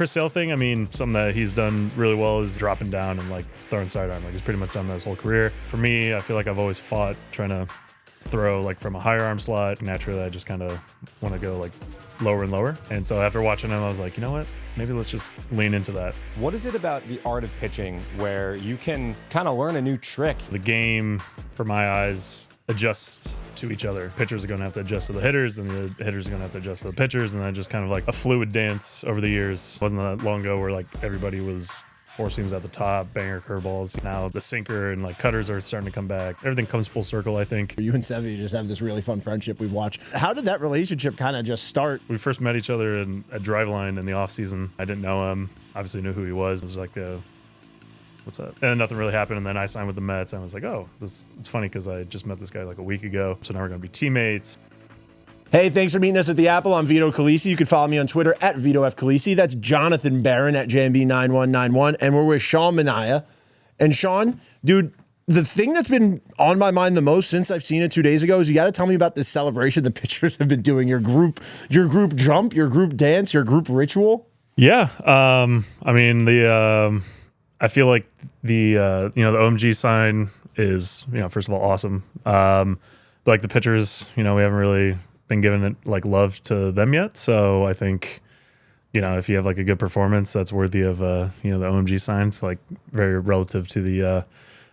Chris Sale thing, I mean, something that he's done really well is dropping down and like throwing sidearm. Like he's pretty much done that his whole career. For me, I feel like I've always fought trying to throw like from a higher arm slot. Naturally, I just kind of want to go like lower and lower. And so after watching him, I was like, you know what? Maybe let's just lean into that. What is it about the art of pitching where you can kind of learn a new trick? The game, for my eyes, adjusts to each other. Pitchers are going to have to adjust to the hitters, and the hitters are going to have to adjust to the pitchers, and then just kind of like a fluid dance over the years. It wasn't that long ago where like everybody was four seams at the top, banger curveballs. Now the sinker and like cutters are starting to come back. Everything comes full circle, I think. You and Sevy just have this really fun friendship we've watched. How did that relationship kind of just start? We first met each other at Driveline in the off season. I didn't know him. Obviously knew who he was. It was like what's that? And nothing really happened. And then I signed with the Mets. And I was like, oh, it's funny because I just met this guy like a week ago. So now we're going to be teammates. Hey, thanks for meeting us at the Apple. I'm Vito Calisi. You can follow me on Twitter at Vito F. Calisi. That's Jonathan Barron at JMB9191. And we're with Sean Manaea. And Sean, dude, the thing that's been on my mind the most since I've seen it 2 days ago is you got to tell me about this celebration the pitchers have been doing. Your group jump, your group dance, your group ritual. Yeah. I mean, I feel like the OMG sign is, first of all, awesome. But like the pitchers, we haven't really been giving it like love to them yet. So I think, if you have like a good performance, that's worthy of, the OMG signs, like very relative to the,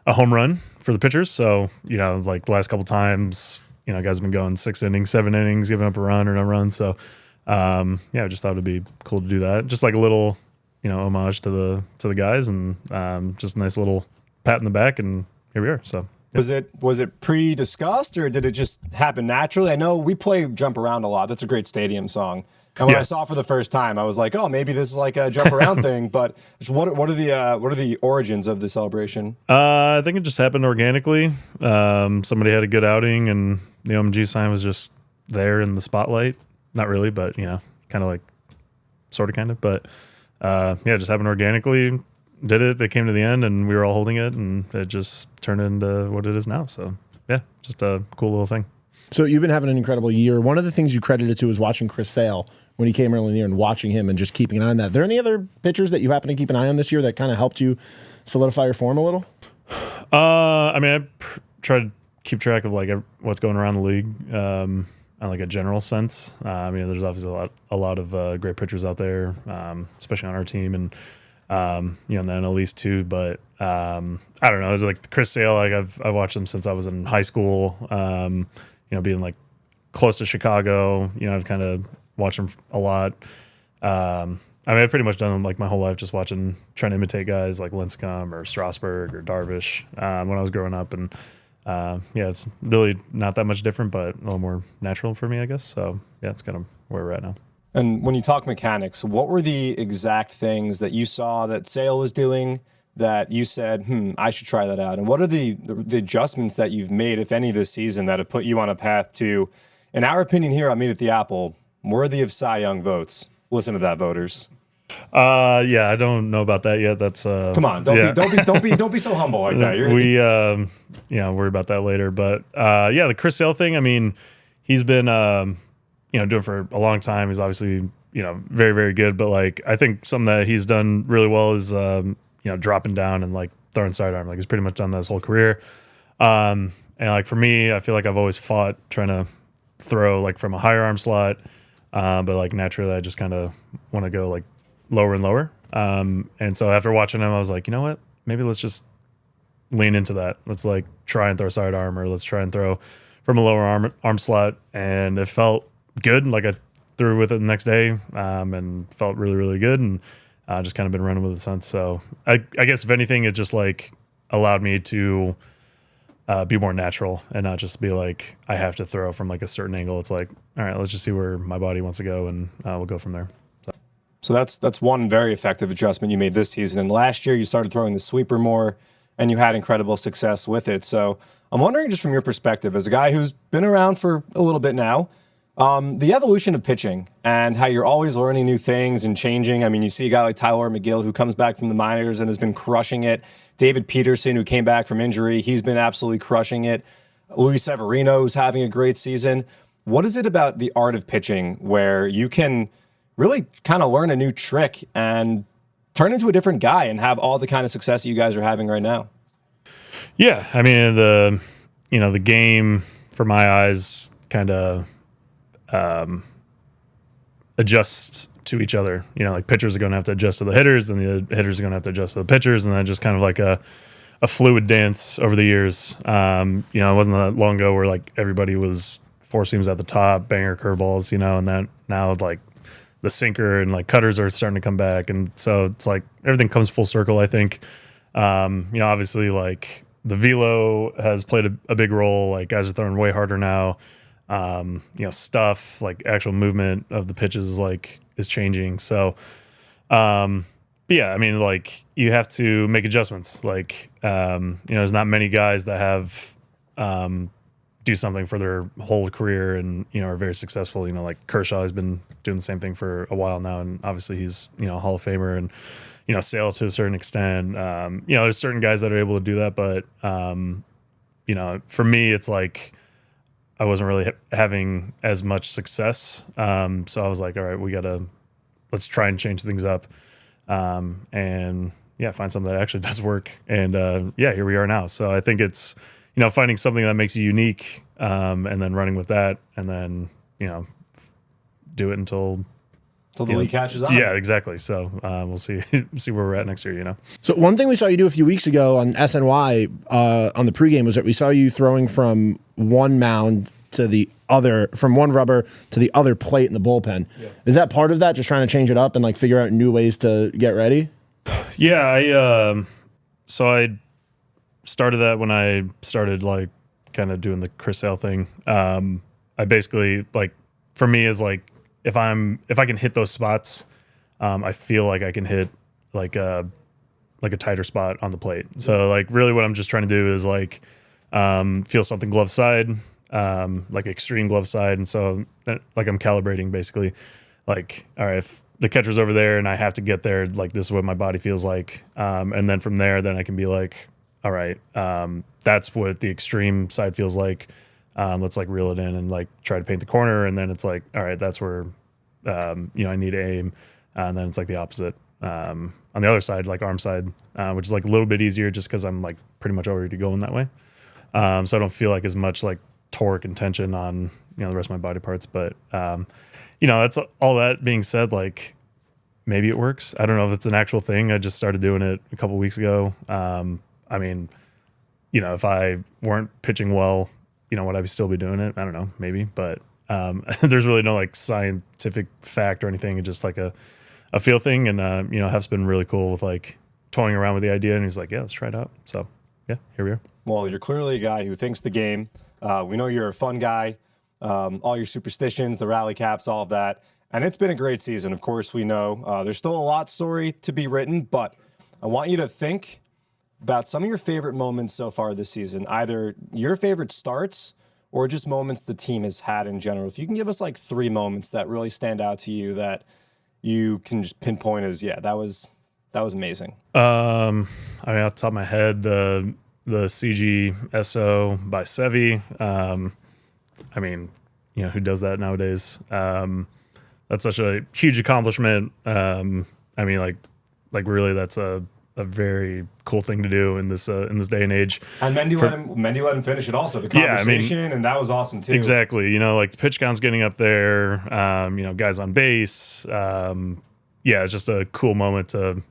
a home run for the pitchers. So, like the last couple times, guys have been going 6 innings, 7 innings, giving up a run or no run. So, I just thought it'd be cool to do that. Just like a little, homage to the guys, and just a nice little pat in the back, and here we are. So yeah. Was it pre-discussed, or did it just happen naturally? I know we play Jump Around a lot. That's a great stadium song. And when I saw it for the first time, I was like, oh, maybe this is like a jump around thing. But what are the origins of the celebration? I think it just happened organically. Somebody had a good outing, and the OMG sign was just there in the spotlight. Not really, but kind of like, sort of, kind of. But it just happened organically. Did it. They came to the end, and we were all holding it, and it just turned into what it is now. So yeah, just a cool little thing. So you've been having an incredible year. One of the things you credited to was watching Chris Sale when he came early in the year, and watching him and just keeping an eye on that. Are there any other pitchers that you happen to keep an eye on this year that kind of helped you solidify your form a little? I try to keep track of like what's going around the league on like a general sense. There's obviously a lot of great pitchers out there, especially on our team, and in the NL East too. But I don't know. It's like Chris Sale. Like I've watched him since I was in high school. Being like close to Chicago. I've kind of watched him a lot. I've pretty much done like my whole life just trying to imitate guys like Lincecum or Strasburg or Darvish when I was growing up, and it's really not that much different, but a little more natural for me, I guess. So yeah, it's kind of where we're at now. And when you talk mechanics, what were the exact things that you saw that Sale was doing that you said, I should try that out? And what are the adjustments that you've made, if any, this season that have put you on a path to, in our opinion here on Meet at the Apple, worthy of Cy Young votes? Listen to that, voters. I don't know about that yet. That's come on, don't be so humble like that. Worry about that later. But the Chris Sale thing. I mean, he's been doing for a long time. He's obviously very, very good. But like I think something that he's done really well is dropping down and like throwing sidearm. Like he's pretty much done that his whole career. And like for me, I feel like I've always fought trying to throw like from a higher arm slot. But like naturally, I just kind of want to go like lower and lower. And so after watching him, I was like, you know what? Maybe let's just lean into that. Let's like try and throw sidearm, or let's try and throw from a lower arm slot. And it felt good. Like I threw with it the next day, and felt really, really good. And just kind of been running with it since. So I guess if anything, it just like allowed me to be more natural and not just be like, I have to throw from like a certain angle. It's like, all right, let's just see where my body wants to go, and we'll go from there. So that's one very effective adjustment you made this season. And last year you started throwing the sweeper more, and you had incredible success with it. So I'm wondering, just from your perspective, as a guy who's been around for a little bit now, the evolution of pitching and how you're always learning new things and changing. I mean, you see a guy like Tyler McGill who comes back from the minors and has been crushing it. David Peterson, who came back from injury, he's been absolutely crushing it. Luis Severino, who's having a great season. What is it about the art of pitching where you can really kind of learn a new trick and turn into a different guy and have all the kind of success that you guys are having right now? Yeah, I mean the game for my eyes kind of adjusts to each other. Like pitchers are going to have to adjust to the hitters, and the hitters are going to have to adjust to the pitchers, and then just kind of like a fluid dance over the years. It wasn't that long ago where like everybody was four seams at the top, banger curveballs, and then now like the sinker and like cutters are starting to come back, and so it's like everything comes full circle. I think, obviously like the velo has played a big role. Like guys are throwing way harder now. Stuff like actual movement of the pitches is changing. So, yeah, I mean, like you have to make adjustments. Like, there's not many guys that have do something for their whole career and are very successful. Like Kershaw has been doing the same thing for a while now, and obviously he's Hall of Famer and Sale to a certain extent. There's certain guys that are able to do that, but for me, it's like I wasn't really having as much success. So I was like, all right, let's try and change things up. And yeah, find something that actually does work. And here we are now. So I think it's, finding something that makes you unique, and then running with that, and then, do it until the league catches on. Yeah, exactly. So we'll see where we're at next year, So one thing we saw you do a few weeks ago on SNY on the pregame was that we saw you throwing from one mound to the other, from one rubber to the other plate in the bullpen. Yeah. Is that part of that, just trying to change it up and like figure out new ways to get ready? Yeah, so I started that when I started like kind of doing the Chris Sale thing. I basically like, for me is like, if I can hit those spots, I feel like I can hit like a tighter spot on the plate. So like really what I'm just trying to do is like feel something glove side, like extreme glove side, and so like I'm calibrating basically. Like, all right, if the catcher's over there and I have to get there, like this is what my body feels like, and then from there, then I can be like, all right, that's what the extreme side feels like. Let's like reel it in and like try to paint the corner, and then it's like, all right, that's where I need to aim, and then it's like the opposite on the other side, like arm side, which is like a little bit easier just because I'm like pretty much already going that way, so I don't feel like as much like torque and tension on the rest of my body parts. But that's all. That being said, like maybe it works. I don't know if it's an actual thing. I just started doing it a couple weeks ago. I mean, if I weren't pitching well, would I still be doing it? I don't know, maybe, but there's really no like scientific fact or anything. It's just like a feel thing. And Hef's been really cool with like toying around with the idea, and he's like, yeah, let's try it out. So yeah, here we are. Well, you're clearly a guy who thinks the game. We know you're a fun guy. All your superstitions, the rally caps, all of that. And it's been a great season. Of course, we know there's still a lot story to be written, but I want you to think about some of your favorite moments so far this season, either your favorite starts or just moments the team has had in general. If you can give us like 3 moments that really stand out to you that you can just pinpoint as, yeah, that was amazing. I mean, off the top of my head, the CG SO by Sevy. I mean, who does that nowadays? That's such a huge accomplishment. I mean, like really, that's a very cool thing to do in this day and age. And Mendy let him finish it also. The conversation, and that was awesome too. Exactly. Like the pitch count's getting up there. Guys on base. It's just a cool moment to,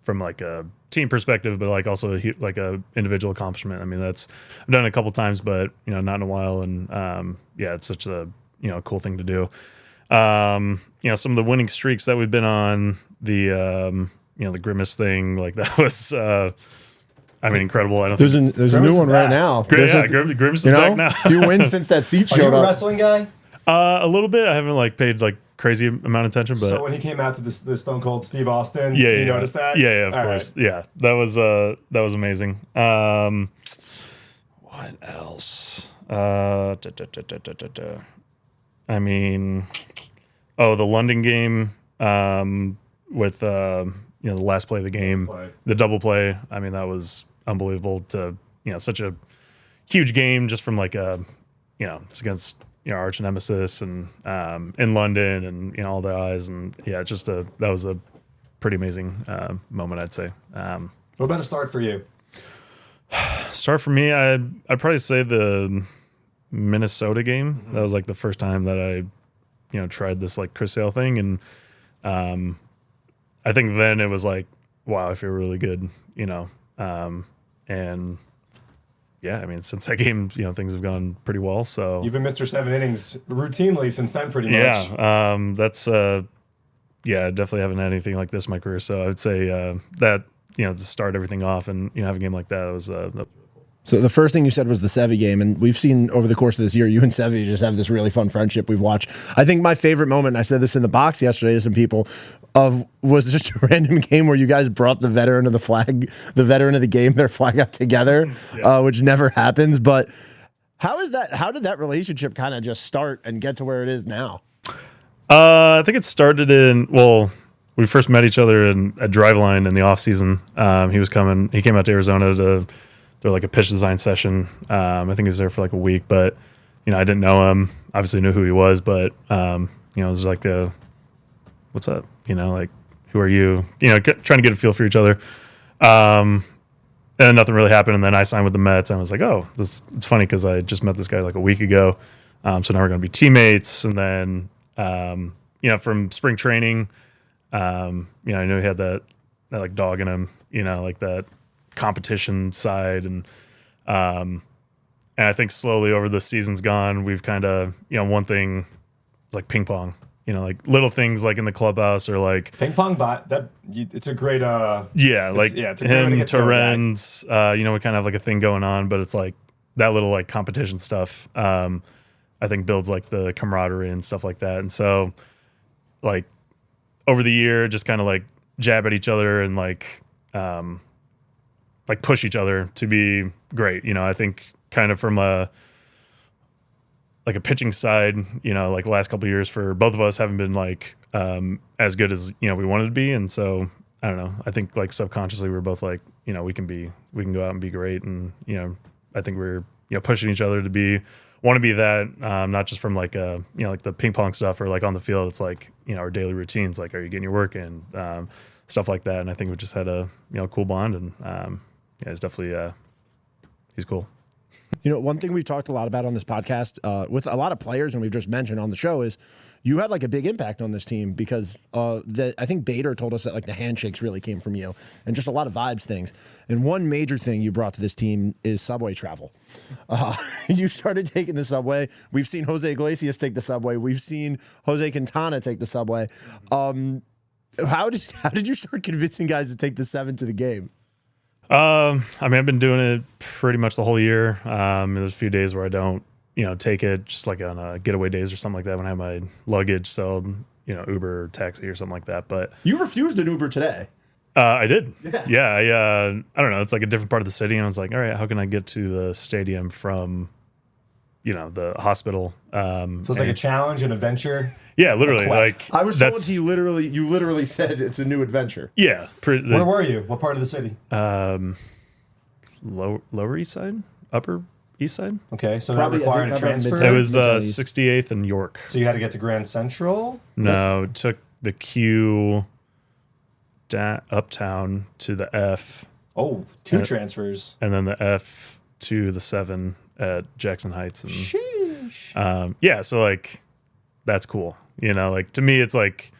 from like a team perspective, but like also like a individual accomplishment. I mean, I've done it a couple times, but not in a while. And it's such a cool thing to do. Some of the winning streaks that we've been on, the Grimace thing, like that was, incredible. I don't there's a new one right now. Grimace is back now. A few wins since that seat showed up. Are you a wrestling guy? A little bit. I haven't like paid like crazy amount of attention, but so when he came out to the Stone Cold Steve Austin, you noticed that? Yeah, of course. Right. Yeah, that was amazing. What else? I mean, the London game with the last play of the game, the double play. I mean, that was unbelievable. To such a huge game just from like it's against arch nemesis and in London and all the eyes and just that was a pretty amazing moment, I'd say. What about a start for you? Start for me, I'd probably say the Minnesota game. Mm-hmm. That was like the first time that I tried this like Chris Sale thing, and I think then it was like, wow, I feel really good, and yeah, I mean, since that game, things have gone pretty well. So you've been Mr. 7 innings routinely since then, pretty much. Yeah, that's I definitely haven't had anything like this in my career. So I would say that to start everything off and have a game like that was. So the first thing you said was the Sevy game, and we've seen over the course of this year, you and Sevy just have this really fun friendship we've watched. I think my favorite moment, and I said this in the box yesterday to some people, was just a random game where you guys brought the veteran of the game, their flag out together, which never happens. But how did that relationship kind of just start and get to where it is now? I think it started we first met each other at Driveline in the off season. He came out to Arizona to do like a pitch design session. I think he was there for like a week, but I didn't know him. Obviously knew who he was, but it was like what's up? Like, who are you? Trying to get a feel for each other. And nothing really happened. And then I signed with the Mets, and I was like, oh, it's funny because I just met this guy like a week ago. So now we're going to be teammates. And then, from spring training, I knew he had that like dog in him, like that competition side. And I think slowly over the season's gone, we've kind of, one thing is like ping pong. Like little things like in the clubhouse or like ping pong it's a great it's him, Torrens, we kind of have like a thing going on, but it's like that little like competition stuff I think builds like the camaraderie and stuff like that. And so like over the year just kind of like jab at each other and like push each other to be great. I think kind of from a pitching side, like the last couple of years for both of us haven't been like as good as we wanted to be, and so I don't know. I think like subconsciously we're both like we can go out and be great, and I think we're pushing each other to want to be that, not just from like like the ping pong stuff or like on the field. It's like our daily routines, like are you getting your work in, stuff like that. And I think we just had a cool bond, and it's definitely he's cool. One thing we've talked a lot about on this podcast with a lot of players, and we've just mentioned on the show, is you had like a big impact on this team because I think Bader told us that like the handshakes really came from you and just a lot of vibes things. And one major thing you brought to this team is subway travel. You started taking the subway. We've seen Jose Iglesias take the subway. We've seen Jose Quintana take the subway. How did you start convincing guys to take the 7 to the game? I've been doing it pretty much the whole year. There's a few days where I don't, take it just like on getaway days or something like that when I have my luggage. So, Uber or taxi or something like that. But you refused an Uber today. I did. Yeah. I don't know. It's like a different part of the city. And I was like, all right, how can I get to the stadium from, the hospital? So it's like a challenge, an adventure. Yeah, literally. Like I was told you literally said it's a new adventure. Yeah. Where were you? What part of the city? Lower East Side, Upper East Side. Okay, so that required a transfer. It was 68th and York. So you had to get to Grand Central. No, it took the Q uptown to the F. Oh, two transfers. And then the F to the 7 at Jackson Heights. And, sheesh. So like that's cool. Like to me, it's like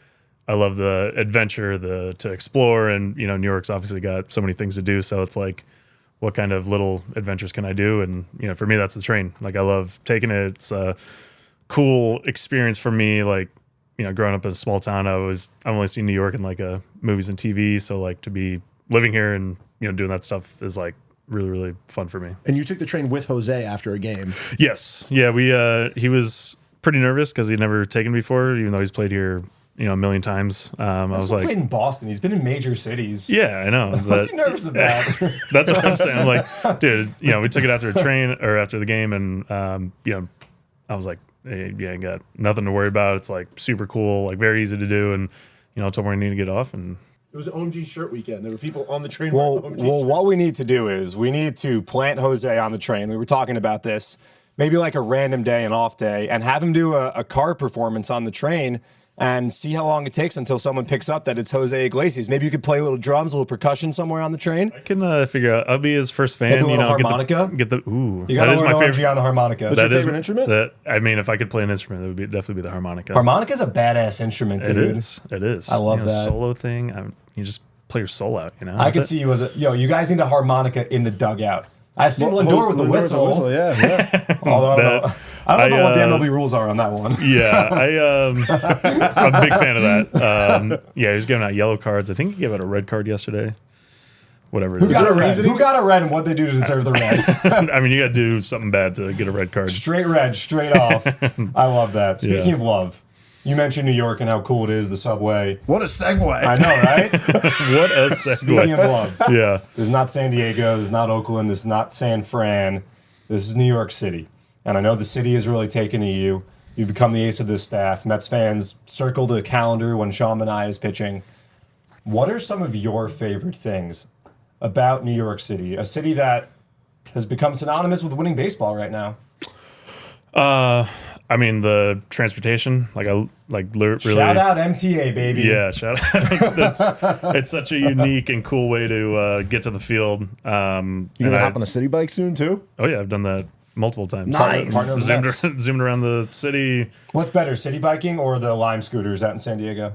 I love the adventure, to explore, and New York's obviously got so many things to do. So it's like, what kind of little adventures can I do? And for me, that's the train. Like I love taking it. It's a cool experience for me. Like growing up in a small town, I've only seen New York in like movies and TV. So like to be living here and doing that stuff is like really, really fun for me. And you took the train with Jose after a game. Yes. Yeah. He was pretty nervous because he'd never taken before, even though he's played here, a million times. I was like, played in Boston. He's been in major cities. Yeah, I know. What's he nervous about? That's what I'm saying. I'm like, dude, we took it after after the game, and I was like, hey, I got nothing to worry about. It's like super cool, like very easy to do, and I told him I need to get off, and it was OMG shirt weekend. There were people on the train. Well, what we need to do is we need to plant Jose on the train. We were talking about this. maybe like a random day, an off day, and have him do a car performance on the train and see how long it takes until someone picks up that it's Jose Iglesias. Maybe you could play a little drums, a little percussion somewhere on the train. I can figure out. I'll be his first fan. Maybe a little harmonica. Get the ooh. You got to learn OMG on the harmonica. What's your favorite instrument? I mean, if I could play an instrument, it would definitely be the harmonica. Harmonica's a badass instrument, dude. It is. It is. I love that. Solo thing. You just play your soul out. I could see you as you guys need a harmonica in the dugout. I've seen Lindor with the whistle. Yeah. Although I don't know what the MLB rules are on that one. Yeah, I'm a big fan of that. Yeah, he was giving out yellow cards. I think he gave out a red card yesterday. Whatever. Who got a red and what they do to deserve the red? I mean, you got to do something bad to get a red card. Straight red, straight off. I love that. Speaking of love, you mentioned New York and how cool it is, the subway. What a segue. I know, right? What a segue. Speaking of love. Yeah. This is not San Diego. This is not Oakland. This is not San Fran. This is New York City. And I know the city is really taken to you. You've become the ace of this staff. Mets fans circle the calendar when Sean Manaea is pitching. What are some of your favorite things about New York City, a city that has become synonymous with winning baseball right now? I mean, the transportation, really. Shout out MTA, baby. Yeah, shout out. It's such a unique and cool way to get to the field. You gonna hop on a city bike soon too? Oh yeah, I've done that multiple times. Nice. Zoomed around the city. What's better, city biking or the Lime scooters out in San Diego?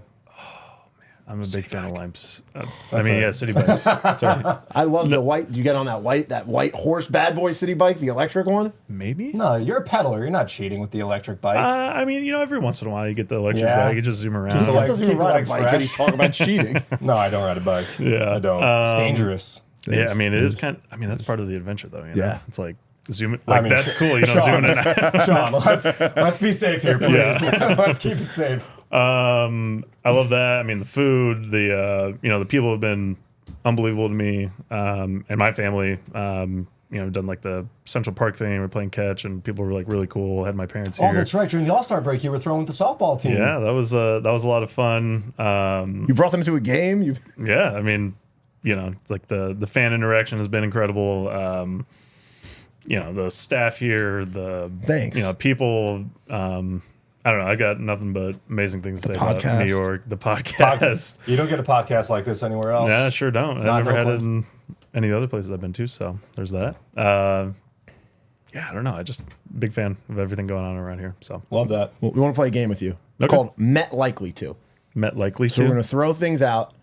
I'm a big fan of Limes. City bikes. Sorry. I love the white. You get on that white horse bad boy city bike, the electric one. Maybe. No, you're a peddler. You're not cheating with the electric bike. I mean, every once in a while you get the electric Yeah. bike. You just zoom around. That doesn't even keep the ride a legs bike, fresh. and he's talking about cheating. No, I don't ride a bike. Yeah. I don't. It's dangerous. Yeah, I mean, it is kind of, I mean, that's part of the adventure though. You know? Yeah. It's like zoom it. Sean, cool. Zooming in. Sean, let's be safe here, please. Yeah. Let's keep it safe. I love that. I mean, the food, the people have been unbelievable to me, and my family. Done like the Central Park thing. We're playing catch, and people were like really cool. Had my parents here. Oh, that's right. During the All-Star break, you were throwing with the softball team. Yeah, that was a lot of fun. You brought them to a game. Yeah, I mean, it's like the fan interaction has been incredible. The staff here, Thanks. People. I don't know. I got nothing but amazing things to say about New York. The podcast. You don't get a podcast like this anywhere else. Yeah, sure don't. I've never had it in any other places I've been to, so there's that. I don't know. I just big fan of everything going on around here. So Love that. Well, we want to play a game with you. It's Okay. called Met Likely To. Met likely So to. we're going to throw things out.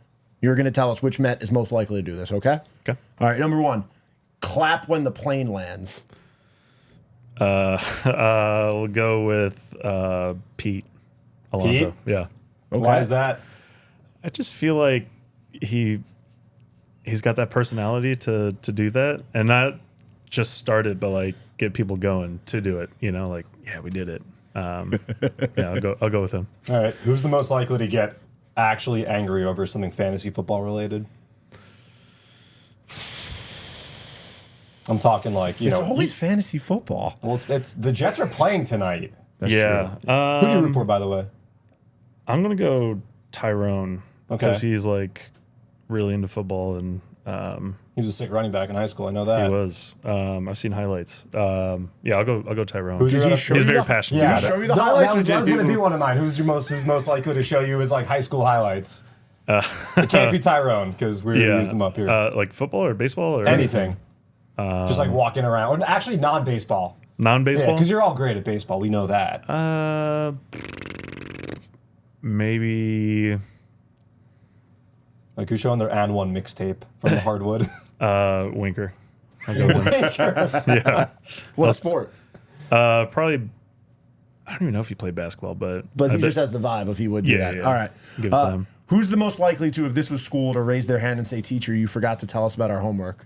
You're going to tell us which Met is most likely to do this, okay? Okay. All right, number one, clap when the plane lands. We'll go with Pete Alonso. Pete? Yeah. Okay. Why is that? I just feel like he's got that personality to do that, and not just start it, but like get people going to do it. Yeah, we did it. I'll go with him. All right. Who's the most likely to get actually angry over something fantasy football related? I'm talking like, It's always fantasy football. Well, it's the Jets are playing tonight. That's Yeah. Who do you root for, by the way? I'm gonna go Tyrone because Okay. he's like really into football, and He was a sick running back in high school. I know that. he was. I've seen highlights. I'll go Tyrone. Who's your Did he other- show He's you very the- passionate. Did Yeah, he show you the no, highlights? That was, or going did to be you- one of mine. Who's most likely to show you his like high school highlights? It can't be Tyrone because we used them up here. Like football or baseball or Anything. Just like walking around. Or actually, non-baseball. Yeah, non-baseball. because you're all great at baseball. We know that. Maybe Like who's showing their and one mixtape from the hardwood? Winker. I'll go with him. Yeah. What sport? Probably. I don't even know if he played basketball, but But I he bet- just has the vibe if he would do Yeah, that. yeah. All right. Give it time. Who's the most likely to, if this was school, to raise their hand and say, "Teacher, you forgot to tell us about our homework"?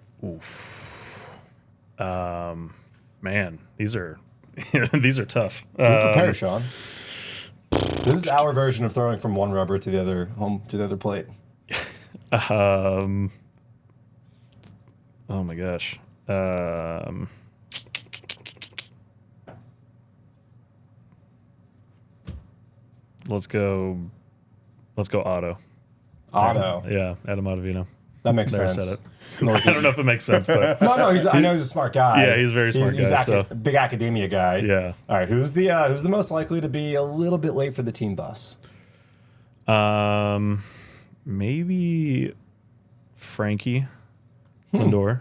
Man, these are these are tough. Prepare, Sean. This is our version of throwing from one rubber to the other plate. Oh my gosh. Let's go Otto. Otto. Yeah, Adam Ottavino. That makes There, I sense. said it. I don't know if it makes sense, but No, I know he's a smart guy. Yeah, he's a very smart guy, so. Big academia guy. Yeah. All right, who's the most likely to be a little bit late for the team bus? Maybe Frankie Lindor.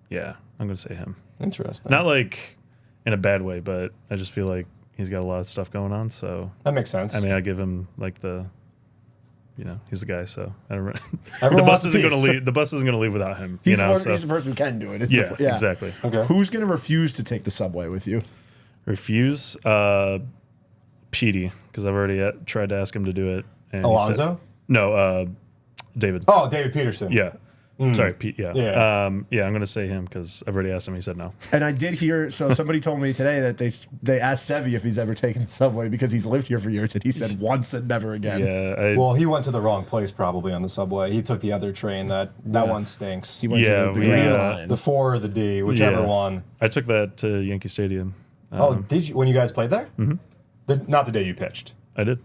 Yeah, I'm gonna say him. Interesting. Not like in a bad way, but I just feel like he's got a lot of stuff going on. So That makes sense. I mean, I give him like he's the guy. So I don't. The Everyone bus wants a isn't gonna piece. leave. The bus isn't gonna leave without him. He's, so he's the person who can do it. It's yeah, the- exactly. Okay. Who's going to refuse to take the subway with you? Refuse. Petey, because I've already tried to ask him to do it. And he said- Alonzo? no, David. Oh, David Peterson. Yeah. Sorry, Pete. Yeah. Yeah. I'm going to say him because I've already asked him. He said no. And I did hear, so somebody told me today that they asked Sevy if he's ever taken the subway because he's lived here for years, and he said once and never again. Yeah. Well, he went to the wrong place probably on the subway. He took the other train. That one stinks. He went Yeah, to the we, Green uh, Line. The 4 or the D, whichever Yeah. one. I took that to Yankee Stadium. Did you when you guys played there? Mm-hmm. Not the day you pitched. I did.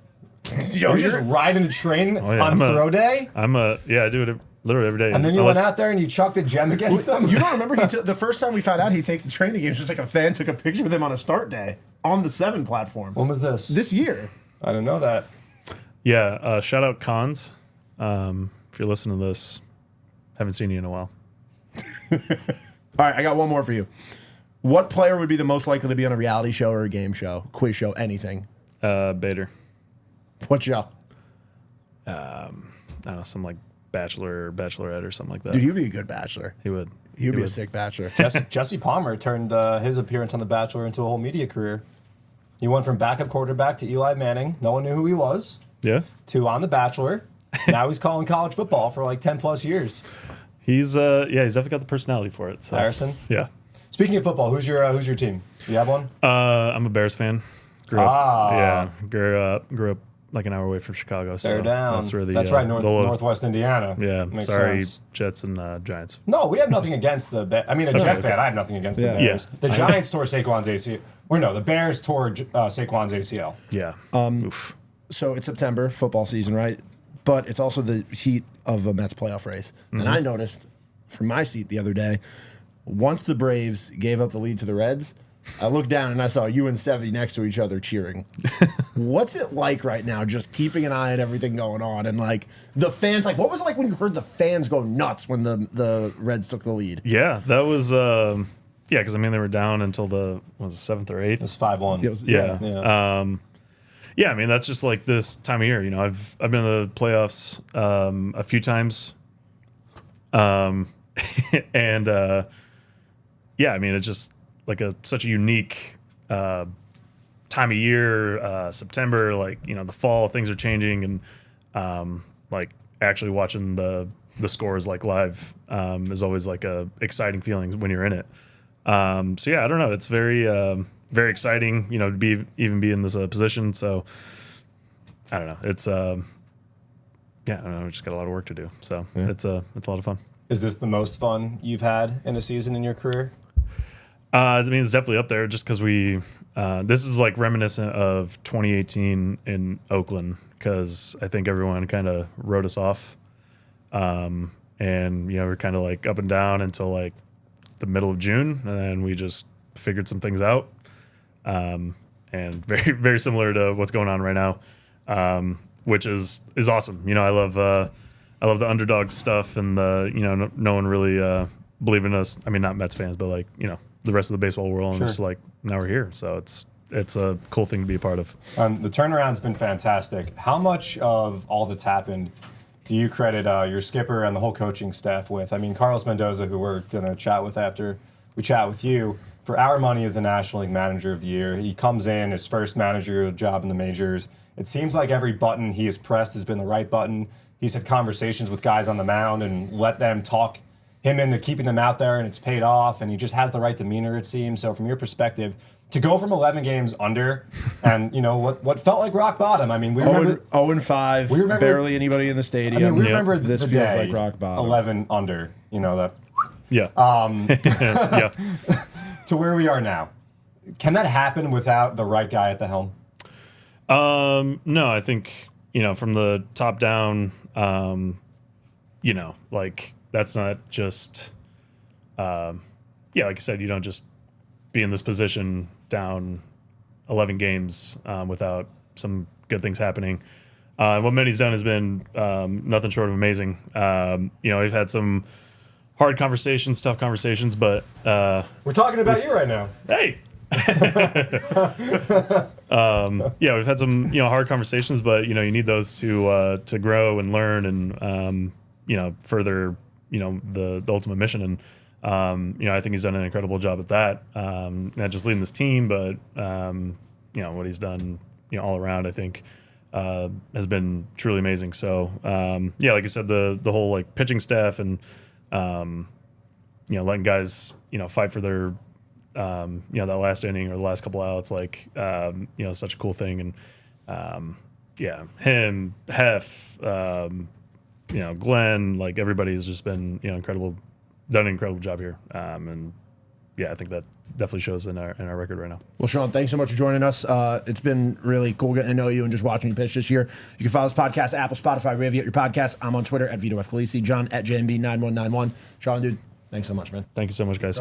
You're just riding the train Oh, yeah, on throw day, I do it literally every day. and then you went out there and you chucked a gem against them. You don't remember the first time we found out he takes the training games, just like a fan took a picture with him on a start day on the 7 platform. When was this? This year. I didn't know that. Yeah. Shout out Cons. If you're listening to this, haven't seen you in a while. All right, I got one more for you. What player would be the most likely to be on a reality show or a game show, quiz show, anything? Bader. What show? I don't know, some like Bachelor or Bachelorette or something like that. Dude, he'd be a good bachelor. He would. He'd be a sick bachelor. Jesse Palmer turned his appearance on The Bachelor into a whole media career. He went from backup quarterback to Eli Manning. No one knew who he was. Yeah. To on The Bachelor. Now he's calling college football for like 10 plus years. He's he's definitely got the personality for it. So. Harrison. Yeah. Speaking of football, who's your team? Do you have one? I'm a Bears fan. Grew up like an hour away from Chicago. So They're down. That's where right, Northwest Indiana. Yeah. Makes Sorry, sense. Jets and Giants. No, we have nothing against the Bears. I mean, a Jet fan, I have nothing against the Bears. Yeah. The Giants tore Saquon's ACL. Or no, the Bears tore Saquon's ACL. Yeah. Oof. So it's September, football season, right? But it's also the heat of a Mets playoff race. And I noticed from my seat the other day, once the Braves gave up the lead to the Reds, I looked down and I saw you and Sevy next to each other cheering. What's it like right now, just keeping an eye on everything going on? And like the fans, like what was it like when you heard the fans go nuts when the Reds took the lead? Yeah, that was because I mean they were down until the 7th or 8th. It was 5-1. Yeah. Yeah, I mean that's just like this time of year. You know, I've been in the playoffs a few times, and yeah, I mean it's just like such a unique time of year. September, like the fall, things are changing, and like actually watching the scores like live is always like a exciting feeling when you're in it. So yeah, I don't know. It's very exciting, to be in this position. So I don't know. It's I don't know. We just got a lot of work to do. So it's a lot of fun. Is this the most fun you've had in a season in your career? I mean, it's definitely up there just because this is like reminiscent of 2018 in Oakland because I think everyone kind of wrote us off. And, we're kind of like up and down until like the middle of June. And then we just figured some things out. And very, very similar to what's going on right now, which is awesome. I love the underdog stuff and no one really believing us. I mean, not Mets fans, but like, the rest of the baseball world. And just like, now we're here. So it's a cool thing to be a part of. The turnaround's been fantastic. How much of all that's happened do you credit your skipper and the whole coaching staff with? I mean, Carlos Mendoza, who we're going to chat with after we chat with you, for our money is the National League Manager of the Year. He comes in, his first managerial job in the majors. It seems like every button he has pressed has been the right button. He's had conversations with guys on the mound and let them talk him into keeping them out there, and it's paid off, and he just has the right demeanor, it seems. So from your perspective, to go from 11 games under and, what felt like rock bottom. I mean, we remember 0-5, we remember, barely anybody in the stadium. I mean, we remember this the feels day, like rock bottom. 11 under, that. Yeah. Yeah. To where we are now. Can that happen without the right guy at the helm? No, I think, from the top down, like that's not just, like I said, you don't just be in this position down 11 games without some good things happening. What Manny's done has been nothing short of amazing. We've had some hard conversations, tough conversations, but We're talking about you right now. hey. We've had some hard conversations, but you need those to grow and learn and further the ultimate mission. And I think he's done an incredible job at that. Not just leading this team, but what he's done all around, I think has been truly amazing. So like I said, the whole like pitching staff and letting guys fight for their that last inning or the last couple outs, like such a cool thing. And him, Hef, Glenn, like everybody's just been incredible, done an incredible job here. And I think that definitely shows in our record right now. Well, Sean, thanks so much for joining us. It's been really cool getting to know you and just watching you pitch this year. You can follow this podcast, Apple, Spotify, wherever you get your podcasts. I'm on Twitter at Vito F. Khaleesi, John at JMB9191. Sean, dude, thanks so much, man. Thank you so much, guys.